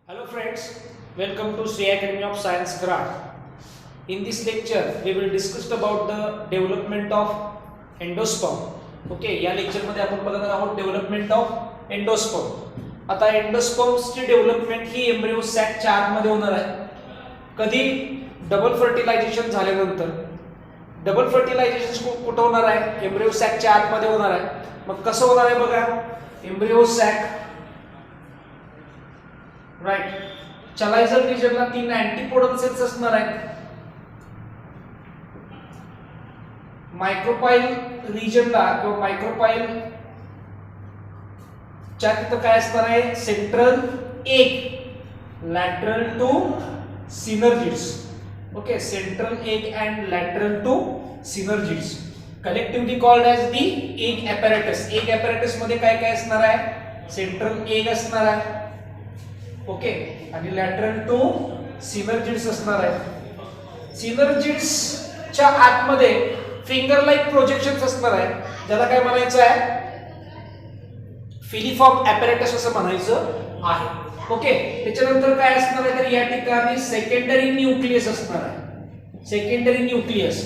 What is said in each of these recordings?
Hello friends, welcome to Sri Academy of Science Craft. In this lecture, we will discuss about the development of endosperm. Okay, या lecture मध्ये आपण बघणार आहोत development of endosperm. आता एंडोस्पर्म्सची development ही embryo सॅकच्या आतमध्ये होणार आहे. कधी डबल फर्टिलायझेशन झाल्यानंतर. डबल फर्टिलायझेशन कुठे होणार आहे? एम्ब्रियो सॅकच्या आतमध्ये होणार आहे. मग कसं होणार आहे बघा. एम्ब्रियो सॅक राइट, चलायझल रिजनला 3 अँटीपोडल सेल्स असणार आहेत. मायक्रोपाइल रिजनला किंवा मायक्रोपाइल च्या तिथं काय असणार आहे? Central egg lateral two synergids. Okay, central egg and lateral two synergids, collectively called as the egg apparatus. Egg apparatus मध्ये काय काय असणार आहे? सेंट्रल एग असणार आहे. ओके, आणि लॅटरल टू सिनर्जिड्स असणार आहे. सिनर्जिड्स च्या आतमध्ये फिंगर लाइक प्रोजेक्शन्स असणार आहे, ज्याला काय म्हणायचं आहे? फिलिफॉर्म ॲपॅरेटस असं म्हणायचं आहे. ओके, त्याच्यानंतर काय असणार आहे? तर या ठिकाणी सेकंडरी न्यूक्लियस असणार आहे. Secondary nucleus.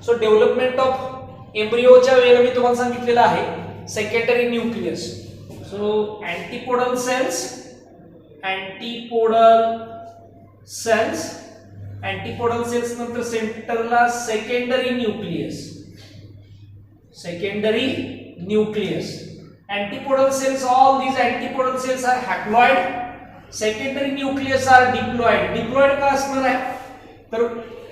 So development of एम्ब्रियोच्या वेळेला मी तुम्हाला सांगितलेलं आहे secondary nucleus. So antipodal cells, antipodal cells नंतर सेंटरला secondary nucleus. Antipodal cells, all these antipodal cells are haploid. Secondary nucleus are diploid. Diploid का असणार आहे? तर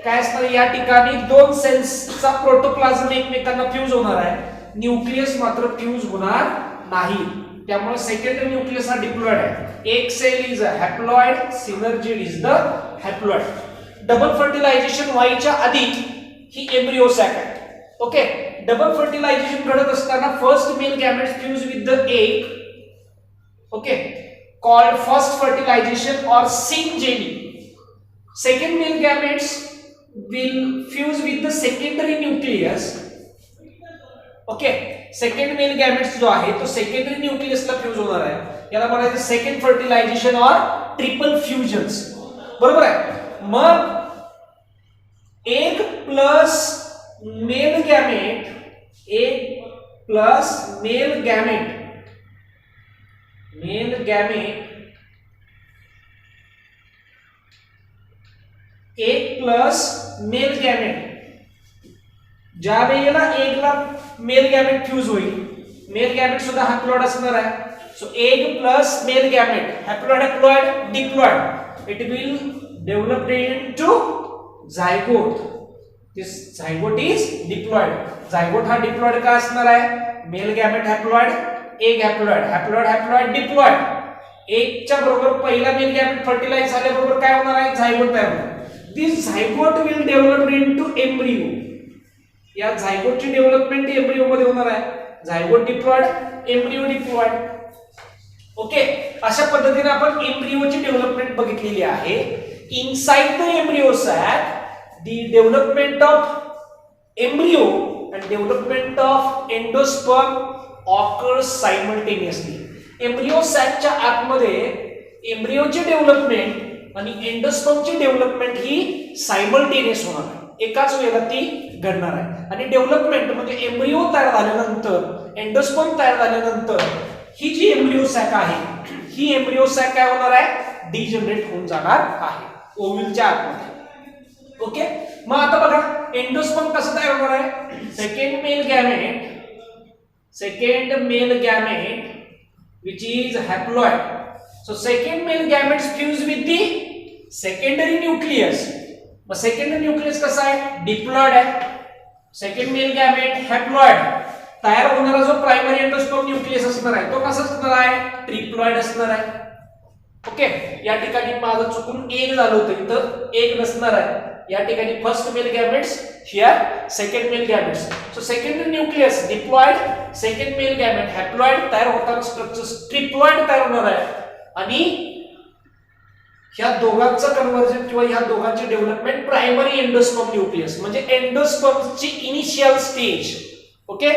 काय असणार? या ठिकाणी दोन सेल्सचा प्रोटोप्लाझम एकमेकांना फ्यूज होणार आहे, न्यूक्लियस मात्र फ्यूज होणार नाही. त्यामुळे सेकंडरी न्यूक्लियस हा डिप्लॉइड आहे. एक cell is a haploid, synergid is the haploid. Double fertilization व्हायच्या आधी ही एम्ब्रियो सॅक आहे. ओके, डबल फर्टिलायझेशन घडत असताना first male gametes fuse with the egg. Okay, called first fertilization or syngamy. Second male gametes will fuse with the secondary nucleus. Okay, second male gametes जो आहे तो secondary न्यूक्लियसला fuse होणार आहे. याला म्हणायचं second fertilization or triple fusions. बरोबर आहे. मग egg plus male gamete, egg plus male gamete एक प्लस मेल गॅमेट, ज्या वेळेला एगला मेल गॅमेट फ्यूज होईल, मेल गॅमेट सुद्धा हॅप्लॉइड असणार आहे. So egg plus male gamete, haploid diploid, it will develop into zygote. This zygote is diploid. Zygote हा diploid का असणार आहे? Male gamete haploid, egg haploid diploid. एगच्या बरोबर पहिला मेल गॅमेट फर्टिलाइज झाल्याबरोबर काय होणार आहे? झायगोट तयार होणार. This zygote will develop into embryo. या झायगोटची डेव्हलपमेंट एम्ब्रियो मध्ये होणार आहे. Zygote diploid, embryo diploid. Okay, अशा पद्धतीने आपण एम्ब्रियोची डेव्हलपमेंट बघितलेली आहे. Inside the embryo sac, the development of embryo and development of endosperm occurs simultaneously. Embryo सॅकच्या आतमध्ये एम्ब्रियोची डेव्हलपमेंट आणि एंडोस्पर्मची डेव्हलपमेंट ही सायमल्टेनियस होणार आहे, एकाच वेळेला ती घडणार आहे. आणि डेव्हलपमेंट म्हणजे एम्ब्रियो तयार झाल्यानंतर, एंडोस्पर्म तयार झाल्यानंतर ही जी एम्ब्रियो सॅक आहे, ही एम्ब्रियो सॅक काय होणार आहे? डिजनरेट होऊन जाणार आहे ओव्हलच्या आतमध्ये. ओके, मग आता बघा एंडोस्पर्म कसं तयार होणार आहे? Second mail gamete which is haploid. So second male gametes fuse with the secondary nucleus. मग secondary nucleus कसा आहे? डिप्लॉइड आहे. Second mail gamete haploid. तयार होणारा जो प्रायमरी एंडोस्पर्म न्यूक्लियस असणार आहे तो कसा असणार आहे? ट्रिप्लॉइड असणार आहे. ओके, या ठिकाणी माझं चुकून एक झालं होतं, इथं एक नसणार आहे. या ठिकाणी first male gametes, here second male gametes. So secondary nucleus diploid, second mail gamete haploid, तयार होताना स्ट्रक्चर ट्रिप्लॉइड तयार होणार आहे. आणि ह्या दोघांचं कन्व्हर्जन किंवा ह्या दोघांची डेव्हलपमेंट प्रायमरी एंडोस्पर्म न्यूक्लियस म्हणजे एंडोस्पर्मची इनिशियल स्टेज. ओके,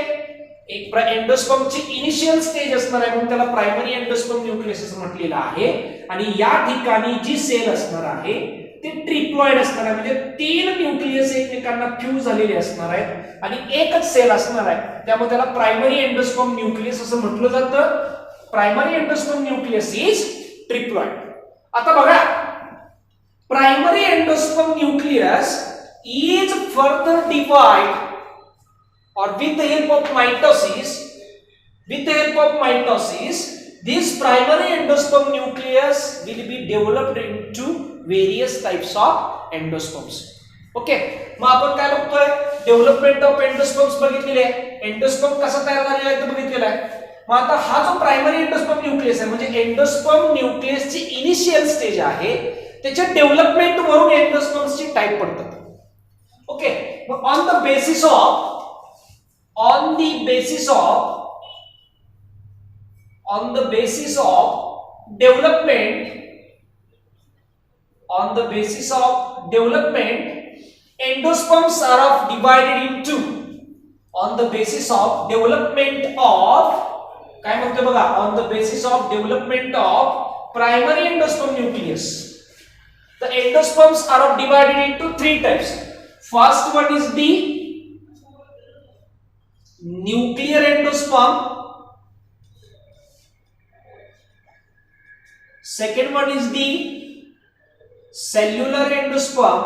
एक एंडोस्पर्मची इनिशियल स्टेज असणार आहे म्हणून त्याला प्रायमरी एंडोस्पर्म न्यूक्लियस असं म्हटलेलं आहे. आणि या ठिकाणी जी सेल असणार आहे ती ट्रिप्लॉइड असणार आहे, म्हणजे 3 न्यूक्लियस एकमेकांना फ्यूज झालेले असणार आहेत आणि एकच सेल असणार आहे, त्यामुळे त्याला प्रायमरी एंडोस्पर्म न्यूक्लियस असं म्हटलं जातं. Primary endosperm nucleus is triploid. आता बघा, primary endosperm nucleus is further divide or with the help of mitosis, this primary endosperm nucleus will be developed into various types of endosperms. Okay, मग आपण काय बघतोय, development of endosperms बघितलेले आहे, endosperm कसा तयार झालेला आहे ते बघितलेला आहे. मग आता हा जो प्रायमरी एंडोस्पर्म न्यूक्लियस आहे, म्हणजे एंडोस्पर्म न्यूक्लियसची इनिशियल स्टेज आहे, त्याच्या डेव्हलपमेंट वरून एंडोस्पर्म्सची टाइप पडतात. ओके, मग on the basis of development endosperms are divided into on the basis of development of काय म्हणते बघा, on the basis of development of primary endosperm nucleus, the endosperms are divided into 3 types. First one is the nuclear endosperm, second one is the cellular endosperm,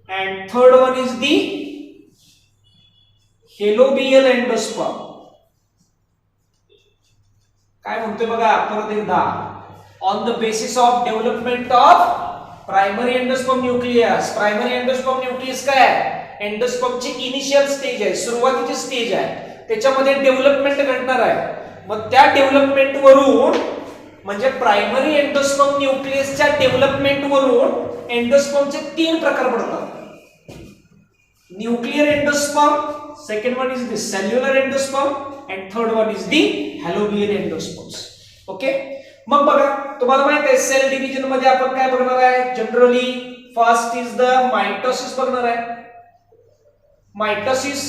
and third one is the halobial endosperm. काय म्हणतोय बघा परत एकदा, on the basis of development of primary endosperm nucleus. Primary endosperm nucleus काय आहे, एंडोस्पर्मची initial stage आहे, सुरुवातीची stage आहे, त्याच्यामध्ये डेव्हलपमेंट घडणार आहे. मग त्या डेव्हलपमेंट वरून, म्हणजे प्रायमरी एंडोस्पर्म न्यूक्लियसच्या डेव्हलपमेंट वरून एंडोस्पर्मचे 3 प्रकार पडतात. Nuclear endosperm, second one is the cellular endosperm, and third one is the helobial endosperms. Okay, मग बघा, तुम्हाला माहित आहे सेल डिव्हिजन मध्ये आपण काय बघणार आहे, generally first is the mitosis बघणार आहे. Mitosis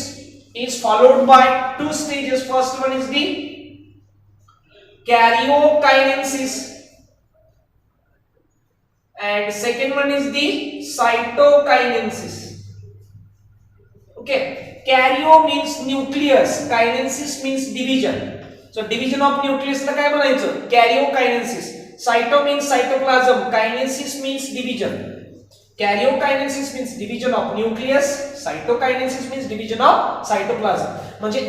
is followed bye 2 stages. First one is the कॅरिओकायनेसिस and second one is the cytokinesis. Okay, karyo means nucleus, kinesis means division. So division of nucleus ला काय म्हणायचं, karyokinesis. Cyto means cytoplasm, kinesis means division. Karyokinesis means division of nucleus, cytokinesis means division of cytoplasm. म्हणजे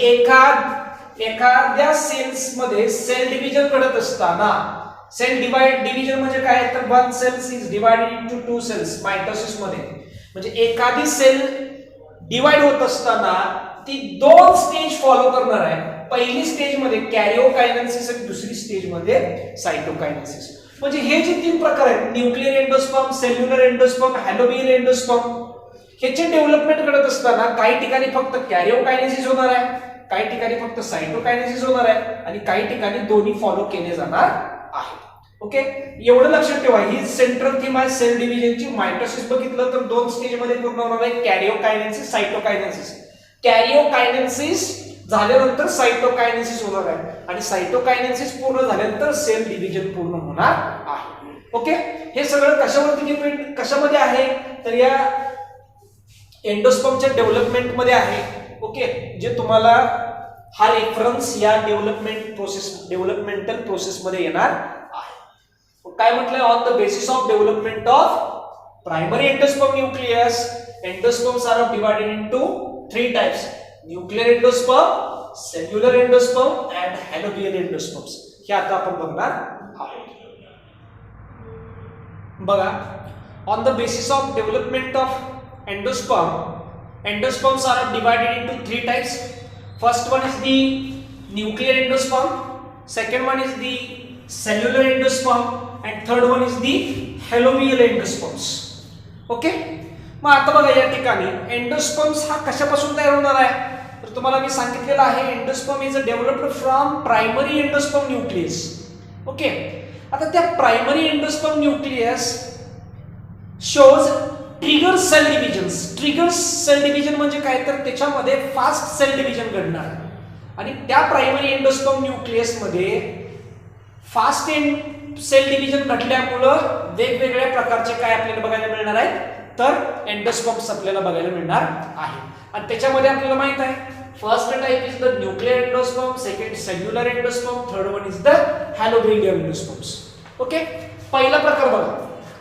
एखाद्या cells मध्ये sale division घडत असताना, sale division म्हणजे काय तर one cells is divided into 2 cells mitosis मध्ये. म्हणजे एखादी सेल डिवाइड होत असताना ती 2 स्टेज फॉलो करणार आहे. पहिली स्टेज मध्ये कॅरिओकायनेसिस आणि दुसरी स्टेज मध्ये सायटोकायनेसिस. म्हणजे हे जे 3 प्रकार आहेत, nuclear endosperm, cellular endosperm, helobial endosperm, ह्याचे डेव्हलपमेंट घडत असताना काही ठिकाणी फक्त कॅरिओकायनेसिस होणार आहे, काही ठिकाणी फक्त सायटोकायनेसिस होणार आहे आणि काही ठिकाणी दोन्ही फॉलो केले जाणार आहे. ओके, एवढं लक्षात ठेवा, ही सेंट्रल थीम आहे सेल डिव्हिजनची. मायटोसिस बघितलं तर 2 स्टेज मध्ये पूर्ण होणार आहे, कॅरिओकायनेसिस, सायटोकायनेसिस. कॅरिओकायनेसिस झाल्यानंतर सायटोकायनेसिस होणार आहे आणि सायटोकायनेसिस पूर्ण झाल्यानंतर सेल डिव्हिजन पूर्ण होणार आहे. ओके, हे सगळं कशावरती डिपेंड, कशामध्ये आहे तर या एंडोस्पर्मच्या डेव्हलपमेंट मध्ये आहे. ओके, जे तुम्हाला हा रेफरन्स या डेव्हलपमेंटल प्रोसेस मध्ये येणार आहे. काय म्हटलंय, on the basis of development of primary endosperm nucleus, endosperms are divided into 3 types, nuclear endosperm, cellular endosperm and helobial endosperms. हे आता आपण बघणार आहोत. बघा, on the basis of development of endosperms are divided into 3 types. First one is the nuclear endosperm, second one is the cellular endosperm, and third one is the halobial endosperms. Okay, मग आता बघा या ठिकाणी endosperms हा कशापासून तयार होणार आहे तर तुम्हाला मी सांगितलेलं आहे, endosperm is developed from primary endosperm nucleus. Okay, आता त्या primary endosperm nucleus shows trigger cell division. Trigger cell division म्हणजे काय तर त्याच्यामध्ये फास्ट सेल डिव्हिजन घडणार आणि त्या प्रायमरी एंडोस्पर्म न्यूक्लियसमध्ये फास्ट सेल डिव्हिजन घडल्यामुळं वेगवेगळ्या प्रकारचे काय आपल्याला बघायला मिळणार आहेत, तर एंडोस्पर्म्स आपल्याला बघायला मिळणार आहे. आणि त्याच्यामध्ये आपल्याला माहित आहे first type is the nuclear endosperm, second cellular endosperm, third one is the helobridium endosperms. Okay, पहिला प्रकार बघा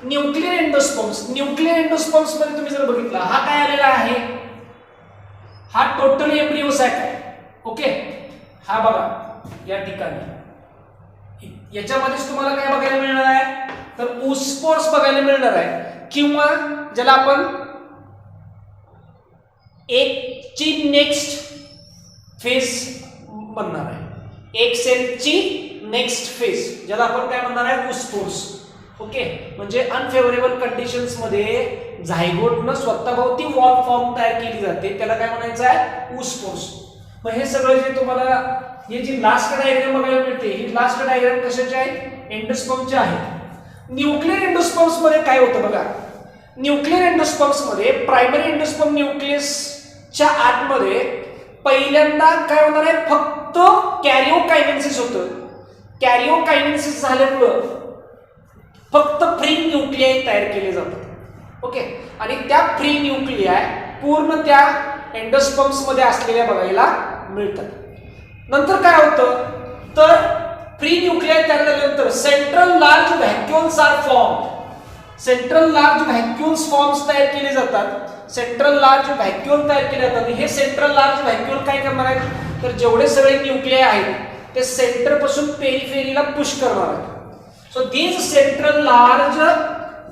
न्यूक्लियर एंडोस्पर्म्स. न्यूक्लियर एंडोस्पर्म्स मध्ये तुम्ही जर बघितला हा काय आलेला आहे, हा टोटल एम्ब्रियो सॅक आहे. ओके, हा बघा या ठिकाणी याच्यामध्येच तुम्हाला काय बघायला मिळणार आहे, तर ओस्पोर्स बघायला मिळणार आहे, किंवा ज्याला आपण एक ची नेक्स्ट फेज म्हणणार आहे, एक सेलची नेक्स्ट फेज ज्याला आपण काय म्हणणार आहे, ओस्पोर्स. ओके, म्हणजे अनफेवरेबल कंडिशन्स मध्ये झायगोटनं स्वतःभोवती वॉल फॉर्म तयार केली जाते, त्याला काय म्हणायचं आहे, ओस्पोर्स. मग हे सगळं जे तुम्हाला हे जी लास्ट डायग्राम बघायला मिळते, ही लास्ट डायग्राम कशाची आहे, एंडोस्पर्मची आहे. न्यूक्लियर एंडोस्पर्म्स मध्ये काय होतं बघा, न्यूक्लियर एंडोस्पर्म्स मध्ये प्रायमरी एंडोस्पर्म न्यूक्लियसच्या आतमध्ये पहिल्यांदा काय होणार आहे, फक्त कॅरिओकायनेसिस होतं. कॅरिओकायनेसिस झाल्यामुळं फक्त फ्री न्यूक्लियाय तयार केले जातात. ओके, आणि त्या फ्री न्यूक्लियाय पूर्ण त्या एंडोस्पर्म्स मध्ये असलेल्या बघायला मिळतात. नंतर काय होतं, तर फ्री न्यूक्लियाय तयार झाल्यानंतर central large vacuoles are form. Central large vacuoles forms तयार केले जातात. सेंट्रल लार्ज व्हॅक्युल तयार केले जातात. हे सेंट्रल लार्ज व्हॅक्युल काय करणार आहेत, तर जेवढे सगळे न्यूक्लियाय आहेत ते सेंटर पासून पेरिफेरीला पुश करणार आहेत. So these central large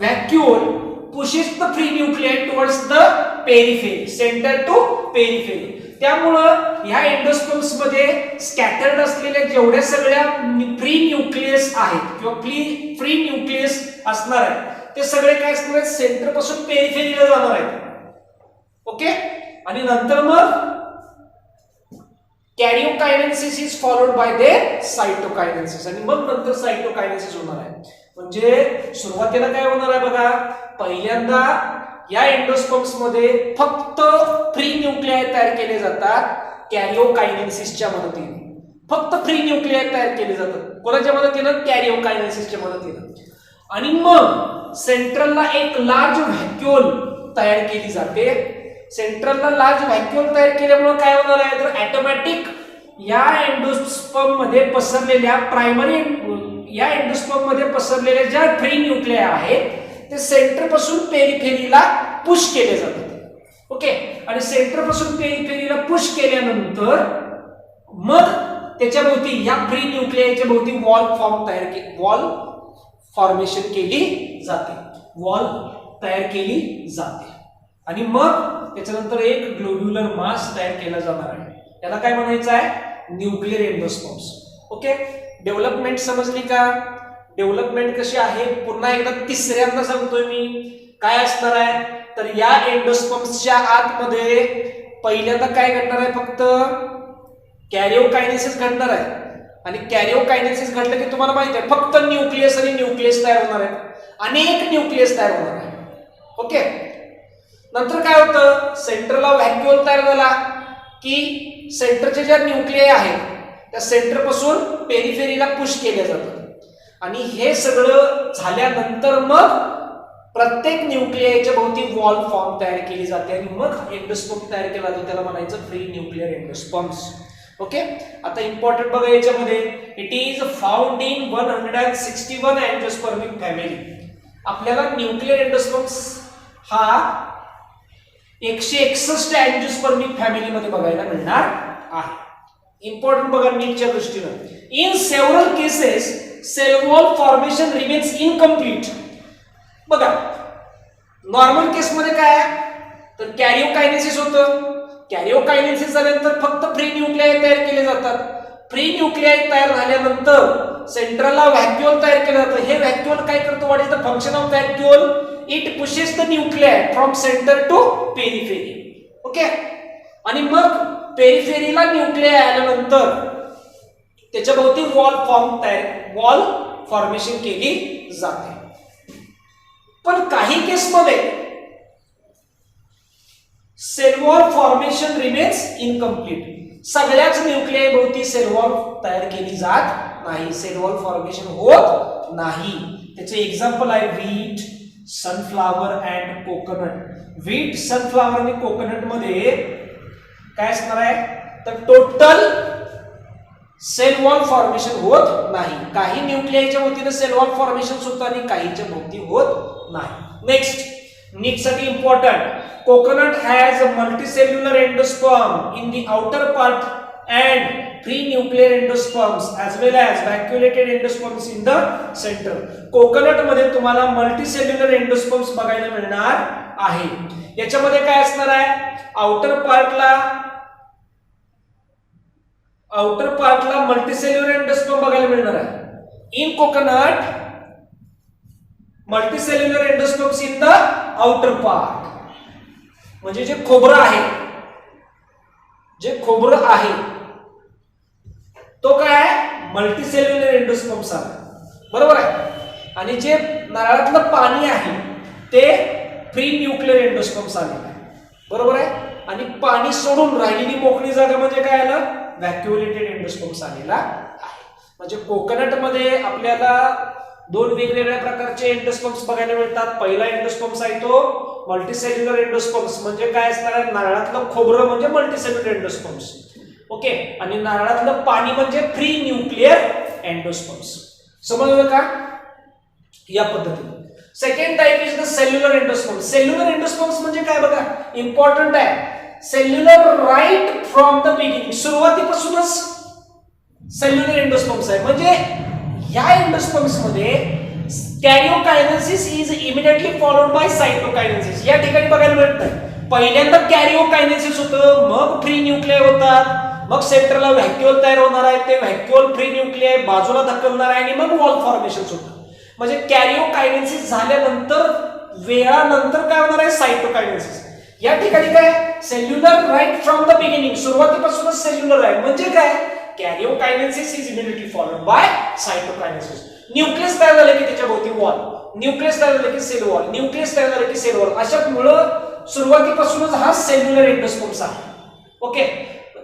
vacuole pushes the free nuclei towards the periphery, center to periphery. त्यामुळं ह्या एंडोस्पर्म्स मध्ये स्कॅटर्ड असलेल्या जेवढ्या सगळ्या फ्री न्यूक्लियस आहेत किंवा फ्री न्यूक्लियस असणार आहेत ते सगळे काय असणार आहेत, सेंटर पासून पेरिफेरीला जाणार आहेत. ओके, आणि नंतर मग karyokinesis is followed by their cytokinesis, आणि मग नंतर सायटोकायनेसिस होणार आहे. म्हणजे सुरुवातीला काय होणार आहे बघा, पहिल्यांदा या एंडोस्पर्म्स मध्ये फक्त फ्री न्यूक्लियाय तयार केले जातात कॅरिओकायनेसिसच्या मदतीने. फक्त फ्री न्यूक्लियाय तयार केले जातात कोणाच्या मदतीनं, कॅरिओकायनेसिसच्या मदतीनं. आणि मग सेंट्रलला एक लार्ज व्हॅक्युल तयार केली जाते. सेंट्रलला लार्ज व्हॅक्युल तयार केल्यामुळे काय होणार आहे, तर ऑटोमॅटिक या एंडोस्पर्म मध्ये पसरलेल्या या एंडोस्पर्म मध्ये पसरलेल्या ज्या फ्री न्यूक्लियाय आहेत ते सेंटर पासून पेरिफेरीला पुश केले जातात. ओके, आणि सेंटर पासून पेरिफेरीला पुश केल्यानंतर मग त्याच्या भोवती या फ्री न्यूक्लियाच्या भोवती वॉल फॉर्मेशन केली जाते, वॉल तयार केली जाते. आणि मग त्याच्यानंतर एक ग्लोब्युलर मास तयार केला जाणार आहे, याला काय म्हणायचं आहे, न्यूक्लियर एंडोस्पर्म्स. ओके, डेव्हलपमेंट समजली का, डेव्हलपमेंट कशी आहे पुन्हा एकदा तिसऱ्यांदा सांगतोय मी. काय असणार आहे, तर या एंडोस्पर्म्सच्या आतमध्ये पहिल्यांदा काय घडणार आहे, फक्त कॅरिओकायनेसिस घडणार आहे. आणि कॅरिओकायनेसिस घडलं की तुम्हाला माहिती आहे फक्त न्यूक्लियस आणि न्यूक्लियस तयार होणार आहे, अनेक न्यूक्लियस तयार होणार आहे. ओके, नंतर काय होतं, सेंटरला व्हॅक्युल तयार झाला की सेंटरचे ज्या न्यूक्लियाय आहेत त्या सेंटर पासून पेरिफेरीला पुश केल्या जातात. आणि हे सगळं झाल्यानंतर मग प्रत्येक न्यूक्लियाच्या भोवती वॉल फॉर्म तयार केली जाते आणि मग एंडोस्पर्म तयार केला जातो, त्याला म्हणायचं फ्री न्यूक्लियर एंडोस्पर्म्स. ओके, आता इम्पॉर्टंट बघा याच्यामध्ये, it is found in 161 angiospermic family. आपल्याला न्यूक्लियर एंडोस्पर्म्स हा 161 अँजिओस्पर्मिक फॅमिली मध्ये बघायला मिळणार आहे. इम्पॉर्टंट बघा नीटच्या दृष्टीनं, in several cases cell wall formation remains incomplete. बघा नॉर्मल केस मध्ये काय आहे, तर कॅरिओकायनेसिस होतं. कॅरिओकायनेसिस झाल्यानंतर फक्त फ्री न्यूक्लियाय तयार केले जातात. फ्री न्यूक्लियाय तयार झाल्यानंतर सेंट्रलला व्हॅक्युल तयार केलं जातं. हे व्हॅक्युल काय करतो, what is the function of vacuole, it pushes the nuclei from centre to periphery. Okay, आणि मग पेरिफेरीला न्यूक्लियाय आल्यानंतर त्याच्या भोवती वॉल फॉर्मेशन केली जाते. पण काही केसमध्ये cell wall formation remains incomplete. सगळ्याच न्यूक्लियाई भोवती सेल वॉल तयार केली जात नाही, सेल वॉल फॉर्मेशन होत नाही. त्याचे एक्झाम्पल आहे wheat, sunflower and coconut. Wheat, sunflower आणि कोकोनट मध्ये काय असणार आहे तर टोटल सेल वॉल फॉर्मेशन होत नाही. काही न्यूक्लियाच्या भोवतीने सेल वॉल फॉर्मेशन होतं आणि काहीच्या भोवती होत नाही. नेक्स्ट, नीट साठी important, coconut has a multicellular endosperm in the outer part and three nuclear endosperms as well as vacuolated endosperms in the center. Coconut मध्ये तुम्हाला मल्टीसेल्युलर एंडोस्पर्म्स बघायला मिळणार आहे. याच्यामध्ये काय असणार आहे, आउटर पार्टला मल्टीसेल्युलर एंडोस्पर्म बघायला मिळणार आहे. In coconut multicellular endosperms in the outer part, म्हणजे जे खोबरं आहे तो काय मल्टीसेल्युलर एंडोस्पर्म्स आहे, बरोबर आहे. आणि जे नारळातलं पाणी आहे ते फ्री न्यूक्लियर एंडोस्पर्म्स आलेलं आहे, बरोबर आहे. आणि पाणी सोडून राहिलेली मोकळी जागा म्हणजे काय आलं, व्हॅक्युलेटेड एंडोस्पर्म्स आलेला आहे. म्हणजे कोकोनट मध्ये आपल्याला दोन वेगवेगळ्या प्रकारचे एंडोस्पर्म्स बघायला मिळतात. पहिला एंडोस्पर्म्स आहे तो मल्टीसेल्युलर एंडोस्पर्म्स, म्हणजे काय असणार, नारळातलं खोबरं म्हणजे मल्टीसेल्युलर एंडोस्पर्म्स, ओके. आणि नारळातलं पाणी म्हणजे फ्री न्यूक्लियर एंडोस्पर्म्स. समजलं का, या पद्धतीने. Second type is the cellular endosperms. Cellular endosperms म्हणजे काय बघा, इम्पॉर्टंट आहे. Cellular right from the beginning, सुरुवातीपासूनच सेल्युलर एंडोस्पर्म्स आहे. म्हणजे या एंडोस्पर्म्स मध्ये karyokinesis is immediately followed by cytokinesis. या ठिकाणी बघायला मिळतं पहिल्यांदा कॅरिओकायनेसिस होतं, मग फ्री न्यूक्लियाय होतात, मग सेंटरला व्हॅक्युअल तयार होणार आहे, ते व्हॅक्युअल फ्री न्यूक्लियाय बाजूला ढकलणार आहे आणि मग वॉल फॉर्मेशन होतं. म्हणजे कॅरिओकायनेसिस झाल्यानंतर वेळानंतर काय होणार आहे, सायटोकायनेसिस. या ठिकाणी काय cellular right from the beginning, सुरुवातीपासूनच सेल्युलर आहे. म्हणजे काय karyokinesis is immediately followed by cytokinesis. Nucleus तयार झाले की त्याच्या भोवती वॉल, न्यूक्लियस तयार झाले की सेल वॉल, न्यूक्लियस तयार झाले की सेल वॉल. अशामुळं सुरुवातीपासूनच हा सेल्युलर एंडोस्पर्म्स आहे, okay.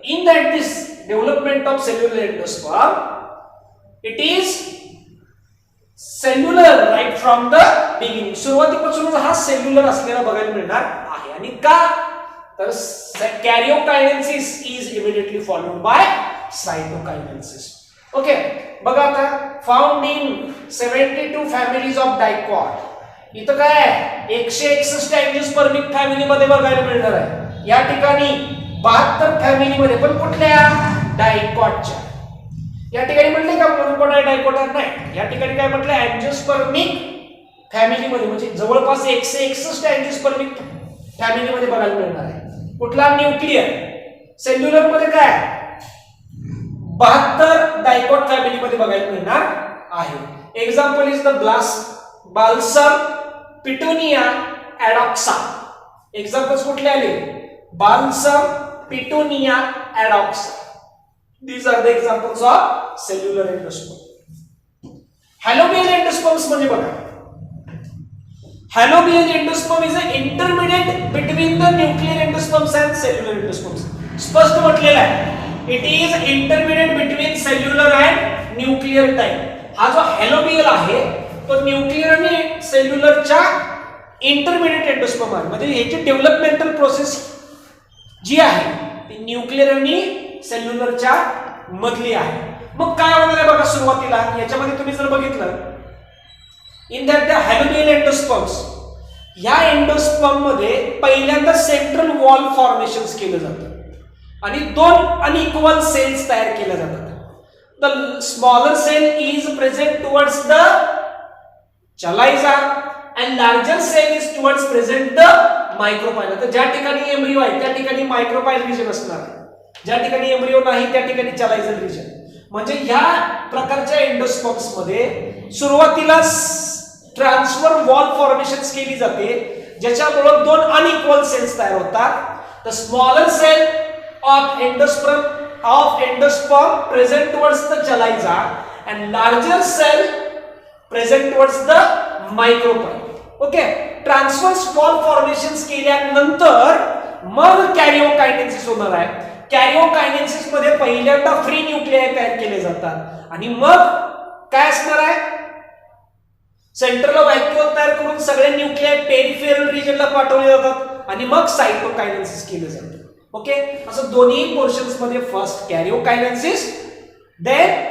In that this development of cellular endosperm, it is cellular right from the beginning, सुरुवातीपासूनच हा सेल्युलर असलेला बघायला मिळणार आहे. आणि का तर karyokinesis is immediately followed by cytokinesis, okay. बघा आता, found in 72 families of dicot. इथं काय 161 अँजिओस्पर्मिक फॅमिली मध्ये बघायला मिळणार आहे. या ठिकाणी 72 फॅमिली मध्ये, पण कुठल्या, डायकॉटच्या. या ठिकाणी म्हटले का मोनोकोटाय डायकोटाय, नाही. या ठिकाणी काय म्हटलं, अँजिओस्पर्मिक फॅमिली मध्ये, म्हणजे जवळपास 161 अँजिओस्पर्मिक फॅमिली मध्ये बघायला मिळणार आहे. कुठला, न्यूक्लियर. सेल्युलर मध्ये काय 72 डायकॉट फॅमिली मध्ये बघायला मिळणार आहे. Example is the balsam, petunia, Adoxa. Examples कुठले आले, balsam, petunia, Adoxa. These are the examples of cellular endosperm. Halobial endosperms म्हणजे बघा, halobial endosperm is an intermediate between the nuclear endosperms and cellular endosperms. स्पष्ट म्हटलेलं आहे, it is intermediate between cellular and nuclear type. हा जो halobial आहे तो nuclear आणि सेल्युलरच्या इंटरमिडिएट एंडोस्पर्म आहे. म्हणजे याची डेव्हलपमेंटल प्रोसेस जी आहे ती न्यूक्लियर आणि सेल्युलरच्या मधली आहे. मग काय होणार आहे बघा, सुरुवातीला याच्यामध्ये तुम्ही जर बघितलं, in that the helobial endosperms, या एंडोस्पर्म मध्ये पहिल्यांदा सेंट्रल वॉल फॉर्मेशन्स केलं जातं आणि दोन अनइक्वल सेल्स तयार केल्या जातात. The smaller cell is present towards the chalaza and larger cell is towards present the micropyle. तर ज्या ठिकाणी एम्ब्रिओ आहे त्या ठिकाणी मायक्रोपाइल रिजन असणार आहे, ज्या ठिकाणी एम्ब्रिओ नाही त्या ठिकाणी चलायझल रिजन. म्हणजे ह्या प्रकारच्या एंडोस्पर्म्स मध्ये सुरुवातीला ट्रान्सफर वॉल फॉर्मेशन्स केली जाते, ज्याच्यामुळे दोन अनइक्वल सेल्स तयार होतात. The smaller cell of endosperm present towards the chalaza and larger cell present towards the micropyle, okay. Transfer wall formations केल्यानंतर मग कॅरिओकायनेसिस होणार आहे. कॅरिओकायनेसिस मध्ये पहिल्यांदा फ्री न्यूक्लिआय तयार केले जातात आणि मग काय असणार आहे, सेंट्रल व्हॅक्यूअल तयार करून सगळे न्यूक्लिआय पेरिफेरल रिजनला पाठवले जातात आणि मग सायटोकायनेसिस केलं जातं. ओके, असं दोन्ही पोर्शन्स मध्ये first karyokinesis, then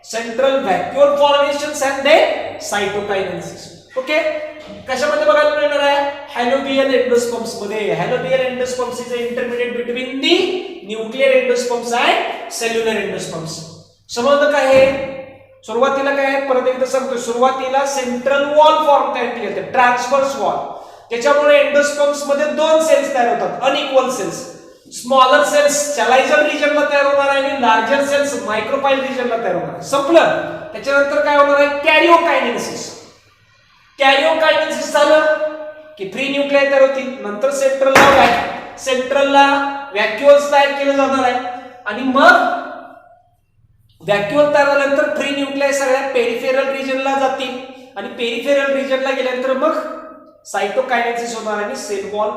central vacuole formations and then cytokinesis. Okay, कशामध्ये बघायला मिळणार आहे, हॅलोबियल एंडोस्पर्म्स मध्ये. Helobial endosperms is a intermediate between the nuclear endosperms and cellular endosperms. समजलं काय आहे? सुरुवातीला काय आहे, परत एकदा सांगतो, सुरुवातीला सेंट्रल वॉल फॉर्म तयार केले जाते, ट्रान्सव्हर्स वॉल. त्याच्यामुळे एंडोस्पर्म्स मध्ये दोन सेल्स तयार होतात, अनइक्वल सेल्स. स्मॉलर सेल्स चॅलायझल रिजनला तयार होणार आहे आणि लार्जर सेल्स मायक्रोपाइल रिजनला तयार होणार आहे. संपलं. त्याच्यानंतर काय होणार आहे, कॅरिओकायनेसिस. कॅरिओकायनेसिस झालं की फ्री न्यूक्लिआय तयार होतील. नंतर सेंट्रलला व्हॅक्युअल्स तयार केले जाणार आहे आणि मग व्हॅक्युअल तयार झाल्यानंतर फ्री न्यूक्लिआय सगळ्या पेरिफेरल रिजनला जातील आणि पेरिफेरल रिजनला गेल्यानंतर मग सायटोकायनेसिस होणार आणि सेल वॉल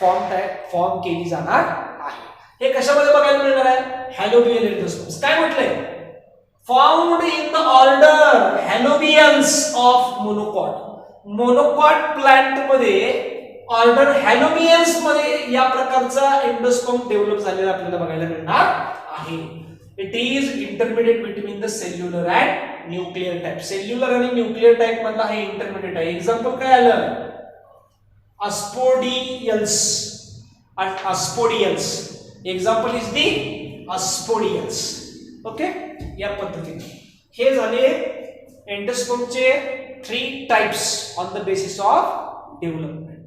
फॉर्म केली जाणार आहे. हे कशामध्ये बघायला मिळणार आहे, हॅलोबियल एंडोस्पर्म्स. काय म्हटलंय, found in the order helobians of monocot. Monocot plant मध्ये ऑर्डर हॅलोबियन्स मध्ये या प्रकारचा एंडोस्पर्म डेव्हलप झालेला आपल्याला बघायला मिळणार आहे. It is intermediate between the cellular and nuclear type. Cellular आणि न्यूक्लियर टाइप मधला हे इंटरमिडिएट आहे. एक्झाम्पल काय आलं, अस्पोडियल्स. अस्पोडियल्स एक्झाम्पल इज दी अस्पोडियल्स. ओके, या पद्धतीने हे झाले एंडोस्पर्मचे 3 types on the basis of development.